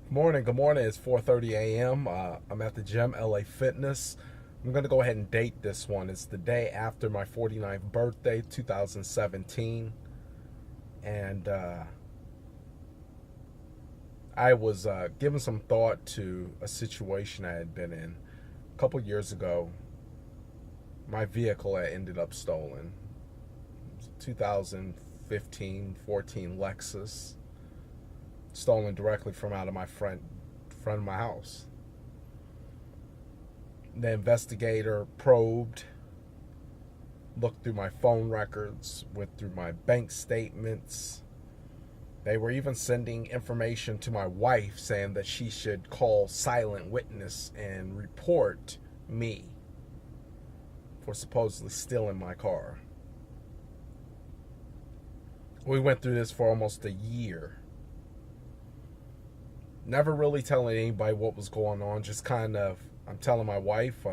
Good morning. It's 4:30 a.m. I'm at the gym, LA Fitness. I'm going to go ahead and date this one. It's the day after my 49th birthday, 2017. And I was giving some thought to a situation I had been in. A couple years ago, my vehicle had ended up stolen. It was a 2015-14 Lexus, stolen directly from out of my front of my house. The investigator probed, looked through my phone records, went through my bank statements. They were even sending information to my wife saying that she should call silent witness and report me for supposedly stealing my car. We went through this for almost a year. Never really telling anybody what was going on, just kind of, I'm telling my wife,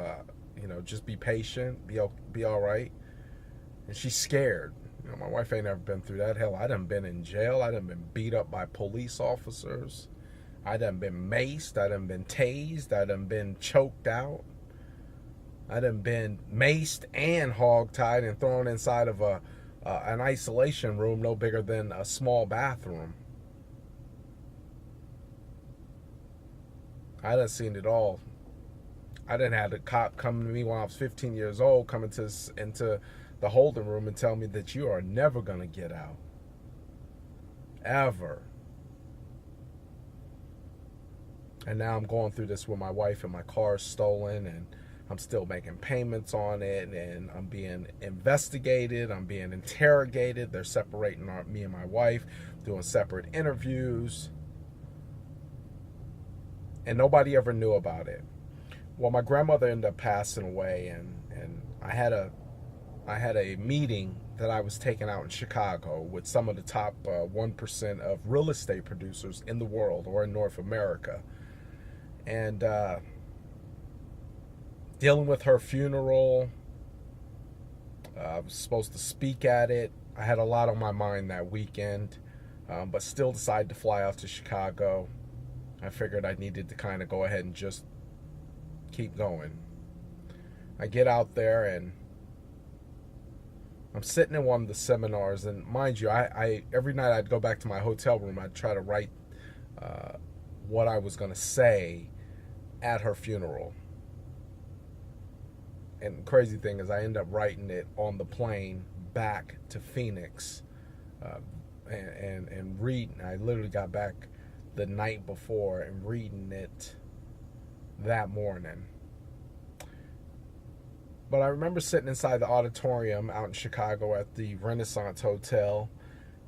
just be patient, be all right. And she's scared. My wife ain't ever been through that. Hell, I done been in jail. I done been beat up by police officers. I done been maced. I done been tased. I done been choked out. I done been maced and hogtied and thrown inside of an isolation room no bigger than a small bathroom. I done seen it all. I done had a cop come to me when I was 15 years old, come into the holding room and tell me that you are never going to get out. Ever. And now I'm going through this with my wife, and my car is stolen, and I'm still making payments on it, and I'm being investigated. I'm being interrogated. They're separating me and my wife, doing separate interviews. And nobody ever knew about it. Well, my grandmother ended up passing away, and I had a meeting that I was taking out in Chicago with some of the top 1% of real estate producers in the world, or in North America. And dealing with her funeral, I was supposed to speak at it. I had a lot on my mind that weekend, but still decided to fly out to Chicago. I figured I needed to kind of go ahead and just keep going. I get out there, and I'm sitting in one of the seminars, and mind you, I every night I'd go back to my hotel room. I'd try to write what I was going to say at her funeral. And the crazy thing is, I ended up writing it on the plane back to Phoenix, and reading. I literally got back the night before and reading it that morning. But I remember sitting inside the auditorium out in Chicago at the Renaissance Hotel,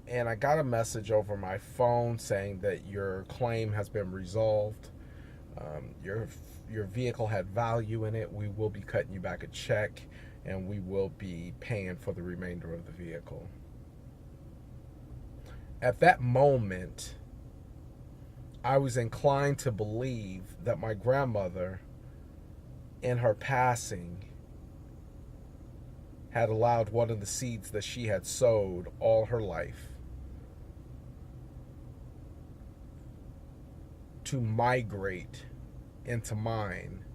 and I got a message over my phone saying that your claim has been resolved. Your vehicle had value in it. We will be cutting you back a check, and we will be paying for the remainder of the vehicle. At that moment, I was inclined to believe that my grandmother, in her passing, had allowed one of the seeds that she had sowed all her life to migrate into mine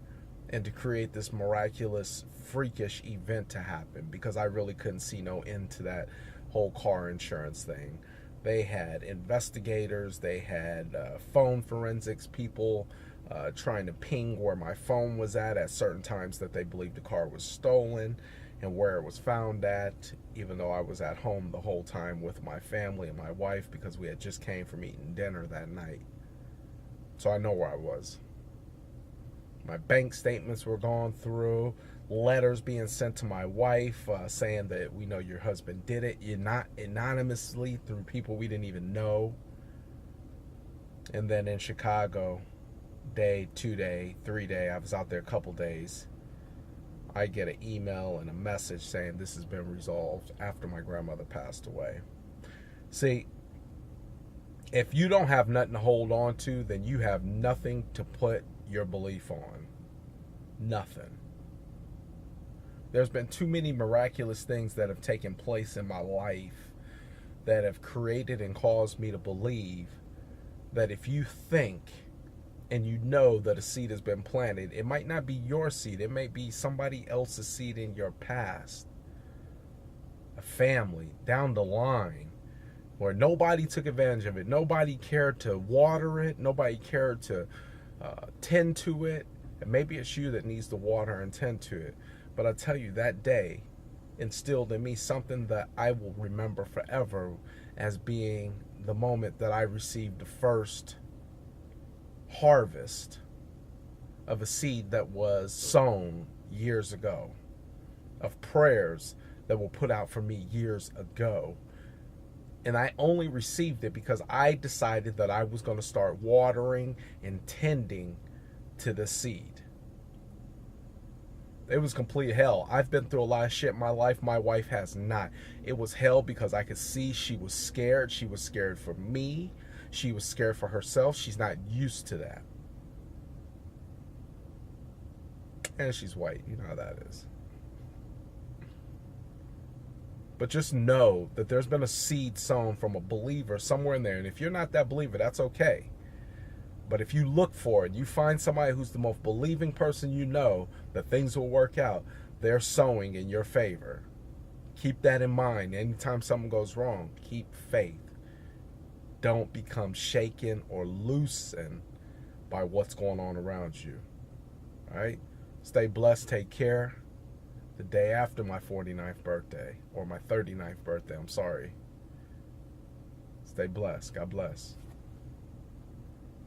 and to create this miraculous, freakish event to happen, because I really couldn't see no end to that whole car insurance thing. They had investigators, they had phone forensics people trying to ping where my phone was at certain times that they believed the car was stolen, and where it was found at, even though I was at home the whole time with my family and my wife, because we had just came from eating dinner that night. So I know where I was. My bank statements were gone through, letters being sent to my wife saying that we know your husband did it, you're not anonymously, through people we didn't even know. And then in Chicago, day, 2 day, 3 day, I was out there a couple days, I get an email and a message saying this has been resolved after my grandmother passed away. See, if you don't have nothing to hold on to, then you have nothing to put your belief on. Nothing. There's been too many miraculous things that have taken place in my life that have created and caused me to believe that if you think and you know that a seed has been planted. It might not be your seed. It may be somebody else's seed in your past, a family down the line, where nobody took advantage of it. Nobody cared to water it. Nobody cared to tend to it. And maybe it's you that needs to water and tend to it. But I tell you, that day instilled in me something that I will remember forever as being the moment that I received the first harvest of a seed that was sown years ago, of prayers that were put out for me years ago. And I only received it because I decided that I was going to start watering and tending to the seed. It was complete hell. I've been through a lot of shit in my life. My wife has not. It was hell because I could see she was scared. She was scared for me. She was scared for herself. She's not used to that. And she's white. You know how that is. But just know that there's been a seed sown from a believer somewhere in there. And if you're not that believer, that's okay. But if you look for it, you find somebody who's the most believing person you know, that things will work out, they're sowing in your favor. Keep that in mind. Anytime something goes wrong, keep faith. Don't become shaken or loosened by what's going on around you. All right? Stay blessed. Take care. The day after my 49th birthday, or my 39th birthday, I'm sorry. Stay blessed. God bless.